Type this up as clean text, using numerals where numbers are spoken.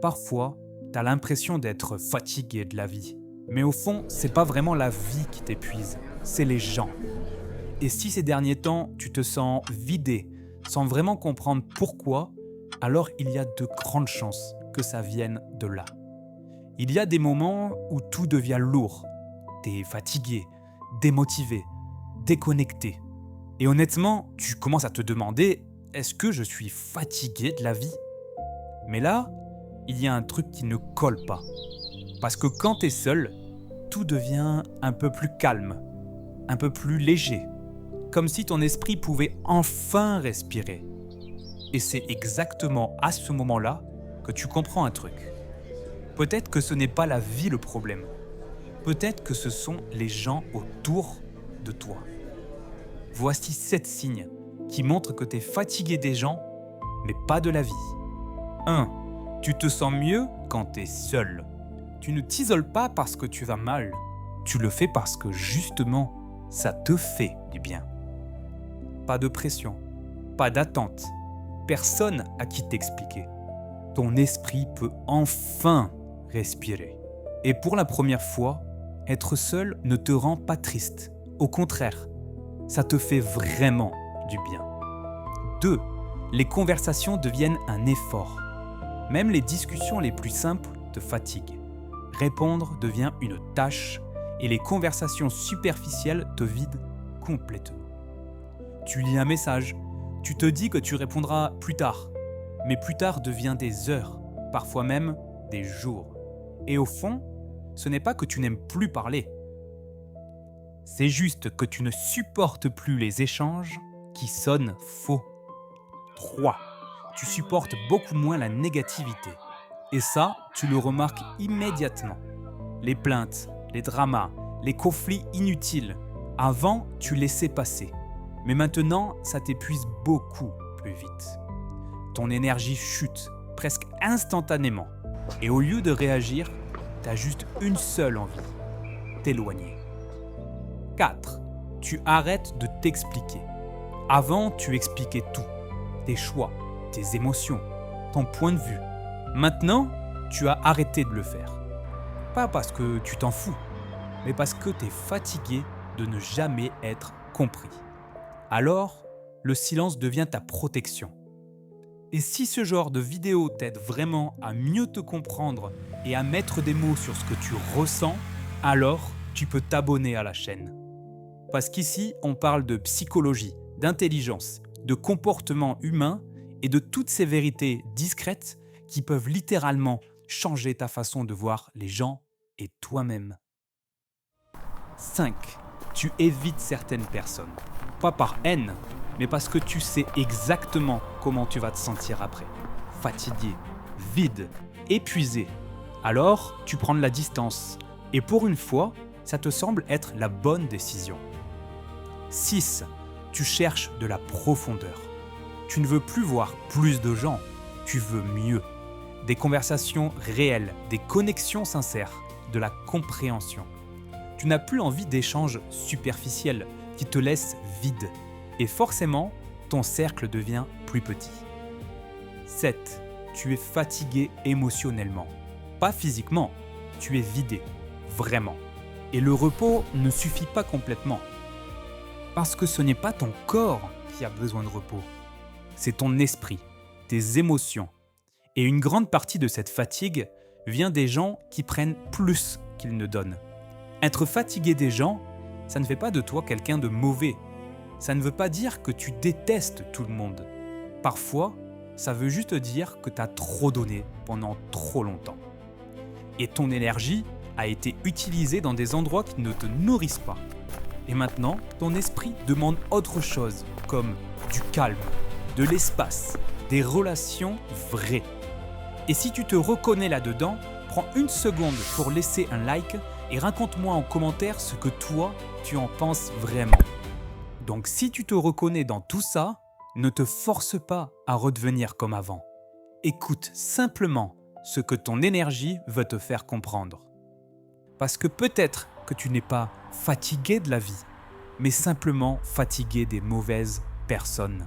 Parfois, t'as l'impression d'être fatigué de la vie. Mais au fond, c'est pas vraiment la vie qui t'épuise, c'est les gens. Et si ces derniers temps, tu te sens vidé, sans vraiment comprendre pourquoi, alors il y a de grandes chances que ça vienne de là. Il y a des moments où tout devient lourd. T'es fatigué, démotivé, déconnecté. Et honnêtement, tu commences à te demander, est-ce que je suis fatigué de la vie ? Mais là, il y a un truc qui ne colle pas. Parce que quand t'es seul, tout devient un peu plus calme, un peu plus léger. Comme si ton esprit pouvait enfin respirer. Et c'est exactement à ce moment-là que tu comprends un truc. Peut-être que ce n'est pas la vie le problème. Peut-être que ce sont les gens autour de toi. Voici 7 signes qui montrent que tu es fatigué des gens, mais pas de la vie. 1. Tu te sens mieux quand tu es seul. Tu ne t'isoles pas parce que tu vas mal. Tu le fais parce que justement, ça te fait du bien. Pas de pression, pas d'attente, personne à qui t'expliquer. Ton esprit peut enfin respirer. Et pour la première fois, être seul ne te rend pas triste. Au contraire, ça te fait vraiment du bien. 2. Les conversations deviennent un effort. Même les discussions les plus simples te fatiguent. Répondre devient une tâche et les conversations superficielles te vident complètement. Tu lis un message, tu te dis que tu répondras plus tard. Mais plus tard devient des heures, parfois même des jours. Et au fond, ce n'est pas que tu n'aimes plus parler. C'est juste que tu ne supportes plus les échanges qui sonnent faux. 3. Tu supportes beaucoup moins la négativité. Et ça, tu le remarques immédiatement. Les plaintes, les dramas, les conflits inutiles. Avant, tu laissais passer. Mais maintenant, ça t'épuise beaucoup plus vite. Ton énergie chute presque instantanément. Et au lieu de réagir, t'as juste une seule envie, t'éloigner. 4. Tu arrêtes de t'expliquer. Avant, tu expliquais tout. Tes choix, tes émotions, ton point de vue. Maintenant, tu as arrêté de le faire. Pas parce que tu t'en fous, mais parce que t'es fatigué de ne jamais être compris. Alors, le silence devient ta protection. Et si ce genre de vidéo t'aide vraiment à mieux te comprendre et à mettre des mots sur ce que tu ressens, alors tu peux t'abonner à la chaîne. Parce qu'ici, on parle de psychologie, d'intelligence, de comportement humain et de toutes ces vérités discrètes qui peuvent littéralement changer ta façon de voir les gens et toi-même. 5. Tu évites certaines personnes. Pas par haine, mais parce que tu sais exactement comment tu vas te sentir après. Fatigué, vide, épuisé. Alors, tu prends de la distance. Et pour une fois, ça te semble être la bonne décision. 6. Tu cherches de la profondeur. Tu ne veux plus voir plus de gens, tu veux mieux. Des conversations réelles, des connexions sincères, de la compréhension. Tu n'as plus envie d'échanges superficiels qui te laissent vide. Et forcément, ton cercle devient plus petit. 7. Tu es fatigué émotionnellement. Pas physiquement, tu es vidé, vraiment. Et le repos ne suffit pas complètement. Parce que ce n'est pas ton corps qui a besoin de repos. C'est ton esprit, tes émotions. Et une grande partie de cette fatigue vient des gens qui prennent plus qu'ils ne donnent. Être fatigué des gens, ça ne fait pas de toi quelqu'un de mauvais. Ça ne veut pas dire que tu détestes tout le monde. Parfois, ça veut juste dire que tu as trop donné pendant trop longtemps. Et ton énergie a été utilisée dans des endroits qui ne te nourrissent pas. Et maintenant, ton esprit demande autre chose, comme du calme, de l'espace, des relations vraies. Et si tu te reconnais là-dedans, prends une seconde pour laisser un like et raconte-moi en commentaire ce que toi, tu en penses vraiment. Donc si tu te reconnais dans tout ça, ne te force pas à redevenir comme avant. Écoute simplement ce que ton énergie veut te faire comprendre. Parce que peut-être que tu n'es pas fatigué de la vie, mais simplement fatigué des mauvaises personnes.